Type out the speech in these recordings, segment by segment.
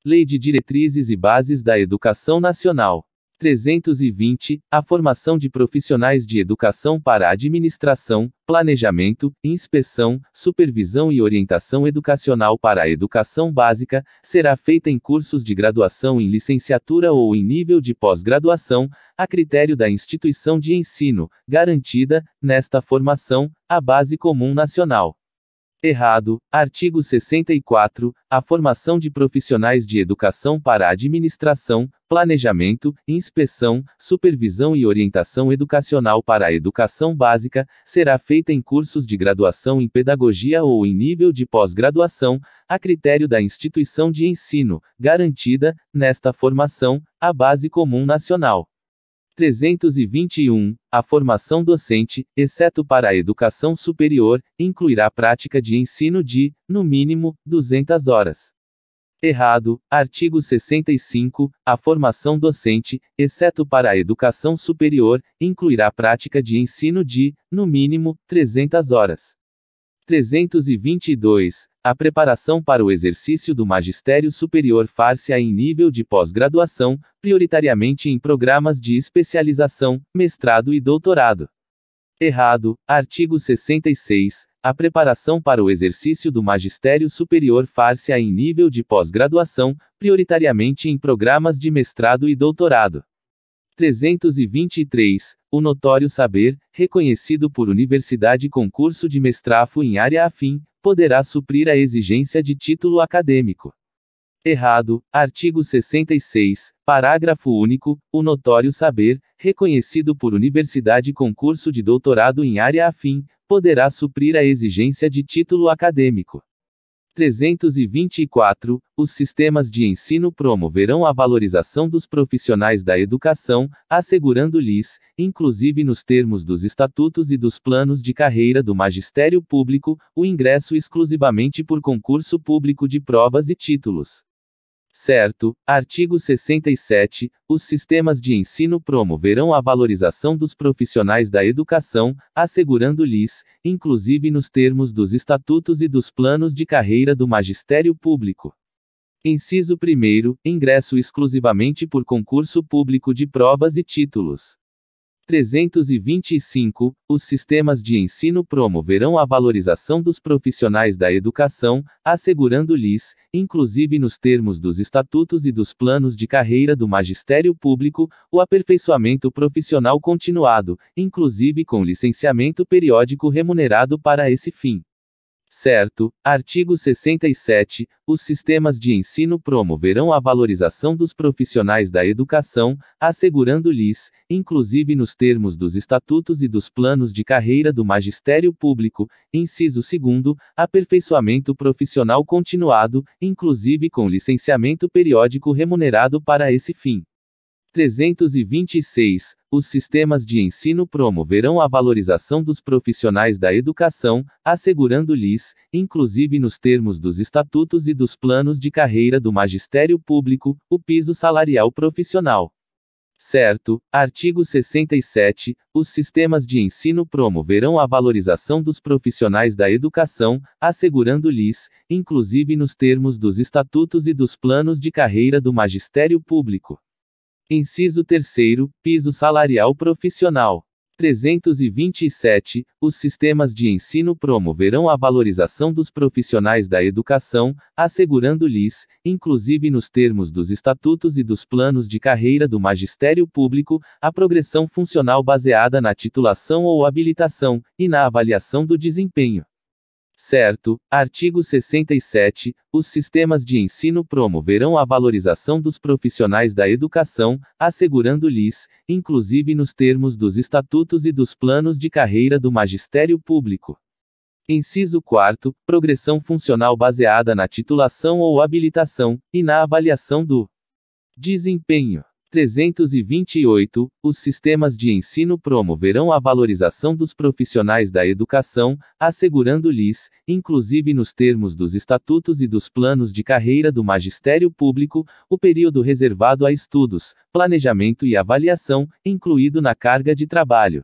Lei de Diretrizes e Bases da Educação Nacional. 320. A formação de profissionais de educação para administração, planejamento, inspeção, supervisão e orientação educacional para a educação básica, será feita em cursos de graduação em licenciatura ou em nível de pós-graduação, a critério da instituição de ensino, garantida, nesta formação, a base comum nacional. Errado. Artigo 64. A formação de profissionais de educação para administração, planejamento, inspeção, supervisão e orientação educacional para a educação básica, será feita em cursos de graduação em pedagogia ou em nível de pós-graduação, a critério da instituição de ensino, garantida, nesta formação, a base comum nacional. 321. A formação docente, exceto para a educação superior, incluirá prática de ensino de, no mínimo, 200 horas. Errado. Artigo 65. A formação docente, exceto para a educação superior, incluirá prática de ensino de, no mínimo, 300 horas. 322. A preparação para o exercício do magistério superior far-se-á em nível de pós-graduação, prioritariamente em programas de especialização, mestrado e doutorado. Errado. Artigo 66. A preparação para o exercício do magistério superior far-se-á em nível de pós-graduação, prioritariamente em programas de mestrado e doutorado. 323. O notório saber, reconhecido por universidade com curso de mestrado em área afim, poderá suprir a exigência de título acadêmico. Errado. Artigo 66. Parágrafo único. O notório saber, reconhecido por universidade com curso de doutorado em área afim, poderá suprir a exigência de título acadêmico. 324. Os sistemas de ensino promoverão a valorização dos profissionais da educação, assegurando-lhes, inclusive nos termos dos estatutos e dos planos de carreira do magistério público, o ingresso exclusivamente por concurso público de provas e títulos. Certo. Artigo 67. Os sistemas de ensino promoverão a valorização dos profissionais da educação, assegurando-lhes, inclusive nos termos dos estatutos e dos planos de carreira do magistério público. Inciso 1º. Ingresso exclusivamente por concurso público de provas e títulos. 325. Os sistemas de ensino promoverão a valorização dos profissionais da educação, assegurando-lhes, inclusive nos termos dos estatutos e dos planos de carreira do magistério público, o aperfeiçoamento profissional continuado, inclusive com licenciamento periódico remunerado para esse fim. Certo. Artigo 67. Os sistemas de ensino promoverão a valorização dos profissionais da educação, assegurando-lhes, inclusive nos termos dos estatutos e dos planos de carreira do magistério público, inciso 2º, aperfeiçoamento profissional continuado, inclusive com licenciamento periódico remunerado para esse fim. 326. Os sistemas de ensino promoverão a valorização dos profissionais da educação, assegurando-lhes, inclusive nos termos dos estatutos e dos planos de carreira do magistério público, o piso salarial profissional. Certo. Artigo 67. Os sistemas de ensino promoverão a valorização dos profissionais da educação, assegurando-lhes, inclusive nos termos dos estatutos e dos planos de carreira do magistério público. Inciso 3º. Piso salarial profissional. 327. Os sistemas de ensino promoverão a valorização dos profissionais da educação, assegurando-lhes, inclusive nos termos dos estatutos e dos planos de carreira do magistério público, a progressão funcional baseada na titulação ou habilitação, e na avaliação do desempenho. Certo. Artigo 67. Os sistemas de ensino promoverão a valorização dos profissionais da educação, assegurando-lhes, inclusive nos termos dos estatutos e dos planos de carreira do magistério público. Inciso 4º. Progressão funcional baseada na titulação ou habilitação, e na avaliação do desempenho. 328. Os sistemas de ensino promoverão a valorização dos profissionais da educação, assegurando-lhes, inclusive nos termos dos estatutos e dos planos de carreira do magistério público, o período reservado a estudos, planejamento e avaliação, incluído na carga de trabalho.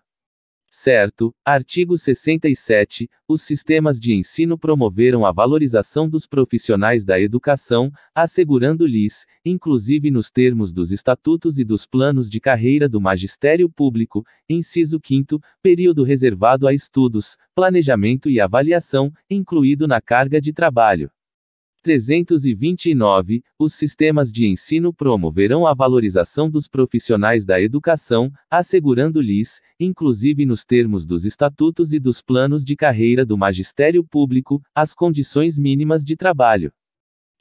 Certo. Artigo 67. Os sistemas de ensino promoveram a valorização dos profissionais da educação, assegurando-lhes, inclusive nos termos dos estatutos e dos planos de carreira do magistério público, inciso 5º, período reservado a estudos, planejamento e avaliação, incluído na carga de trabalho. 329. Os sistemas de ensino promoverão a valorização dos profissionais da educação, assegurando-lhes, inclusive nos termos dos estatutos e dos planos de carreira do magistério público, as condições mínimas de trabalho.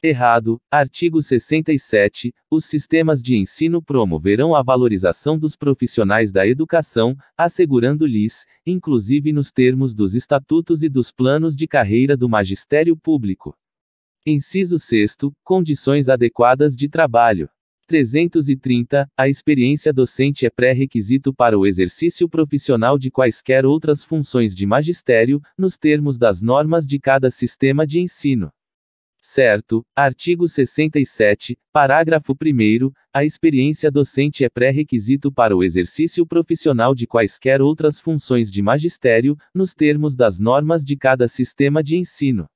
Errado. Artigo 67. Os sistemas de ensino promoverão a valorização dos profissionais da educação, assegurando-lhes, inclusive nos termos dos estatutos e dos planos de carreira do magistério público. Inciso 6º, condições adequadas de trabalho. 330. A experiência docente é pré-requisito para o exercício profissional de quaisquer outras funções de magistério, nos termos das normas de cada sistema de ensino. Certo. Artigo 67, parágrafo 1º, a experiência docente é pré-requisito para o exercício profissional de quaisquer outras funções de magistério, nos termos das normas de cada sistema de ensino.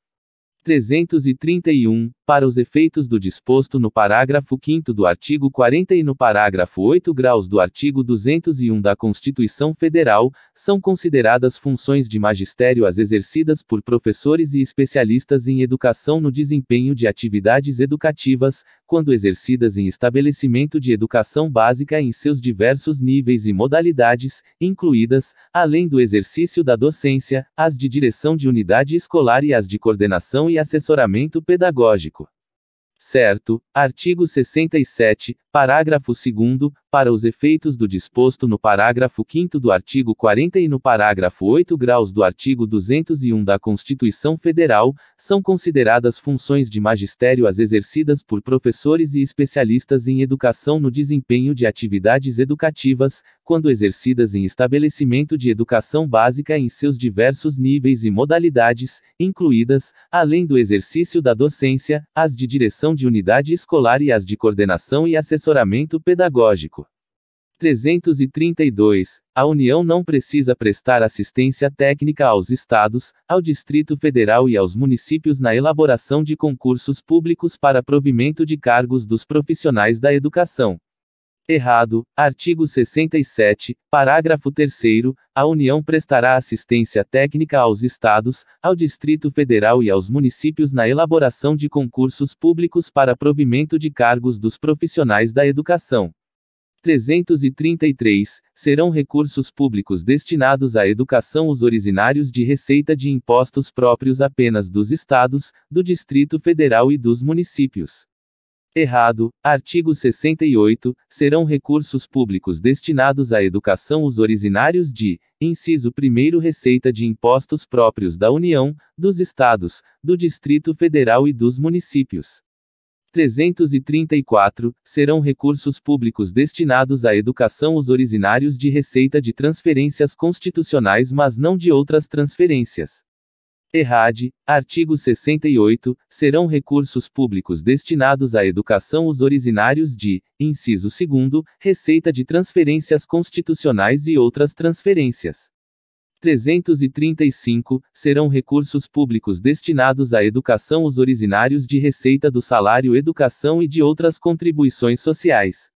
331. Para os efeitos do disposto no parágrafo 5º do artigo 40 e no parágrafo 8 graus do artigo 201 da Constituição Federal, são consideradas funções de magistério as exercidas por professores e especialistas em educação no desempenho de atividades educativas, quando exercidas em estabelecimento de educação básica em seus diversos níveis e modalidades, incluídas, além do exercício da docência, as de direção de unidade escolar e as de coordenação e assessoramento pedagógico. Certo. Artigo 67, parágrafo 2º, para os efeitos do disposto no parágrafo 5º do artigo 40 e no parágrafo 8 graus do artigo 201 da Constituição Federal, são consideradas funções de magistério as exercidas por professores e especialistas em educação no desempenho de atividades educativas, quando exercidas em estabelecimento de educação básica em seus diversos níveis e modalidades, incluídas, além do exercício da docência, as de direção de unidade escolar e as de coordenação e assessoramento pedagógico. 332. A União não precisa prestar assistência técnica aos Estados, ao Distrito Federal e aos municípios na elaboração de concursos públicos para provimento de cargos dos profissionais da educação. Errado. Artigo 67, parágrafo 3º, a União prestará assistência técnica aos Estados, ao Distrito Federal e aos municípios na elaboração de concursos públicos para provimento de cargos dos profissionais da educação. 333. Serão recursos públicos destinados à educação os originários de receita de impostos próprios apenas dos Estados, do Distrito Federal e dos municípios. Errado. Artigo 68. Serão recursos públicos destinados à educação os originários de, inciso 1º, receita de impostos próprios da União, dos Estados, do Distrito Federal e dos municípios. 334. Serão recursos públicos destinados à educação os originários de receita de transferências constitucionais mas não de outras transferências. Errade. Artigo 68. Serão recursos públicos destinados à educação os originários de, inciso 2º, receita de transferências constitucionais e outras transferências. 335. Serão recursos públicos destinados à educação os originários de receita do salário educação e de outras contribuições sociais.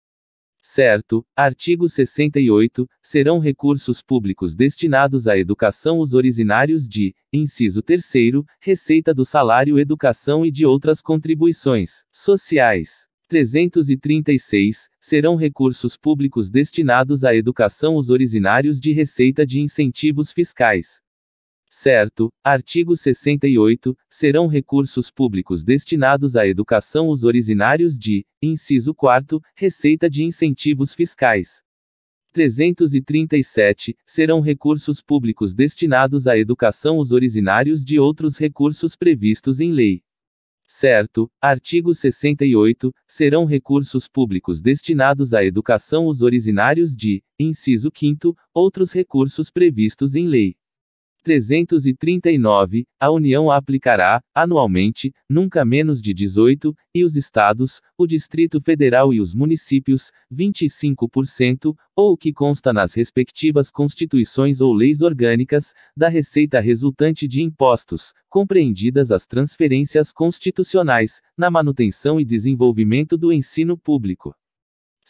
Certo. Artigo 68. Serão recursos públicos destinados à educação os originários de, inciso 3º, receita do salário educação e de outras contribuições sociais. 336. Serão recursos públicos destinados à educação os originários de receita de incentivos fiscais. Certo. Artigo 68. Serão recursos públicos destinados à educação os originários de, inciso 4º, receita de incentivos fiscais. 337. Serão recursos públicos destinados à educação os originários de outros recursos previstos em lei. Certo. Artigo 68. Serão recursos públicos destinados à educação os originários de, inciso 5º, outros recursos previstos em lei. 339, a União aplicará, anualmente, nunca menos de 18, e os Estados, o Distrito Federal e os municípios, 25%, ou o que consta nas respectivas constituições ou leis orgânicas, da receita resultante de impostos, compreendidas as transferências constitucionais, na manutenção e desenvolvimento do ensino público.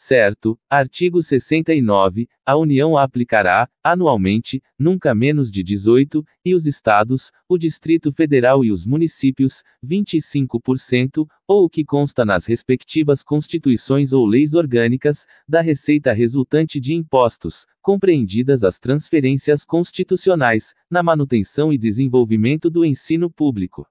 Certo. Artigo 69. A União aplicará, anualmente, nunca menos de 18, e os Estados, o Distrito Federal e os municípios, 25%, ou o que consta nas respectivas constituições ou leis orgânicas, da receita resultante de impostos, compreendidas as transferências constitucionais, na manutenção e desenvolvimento do ensino público.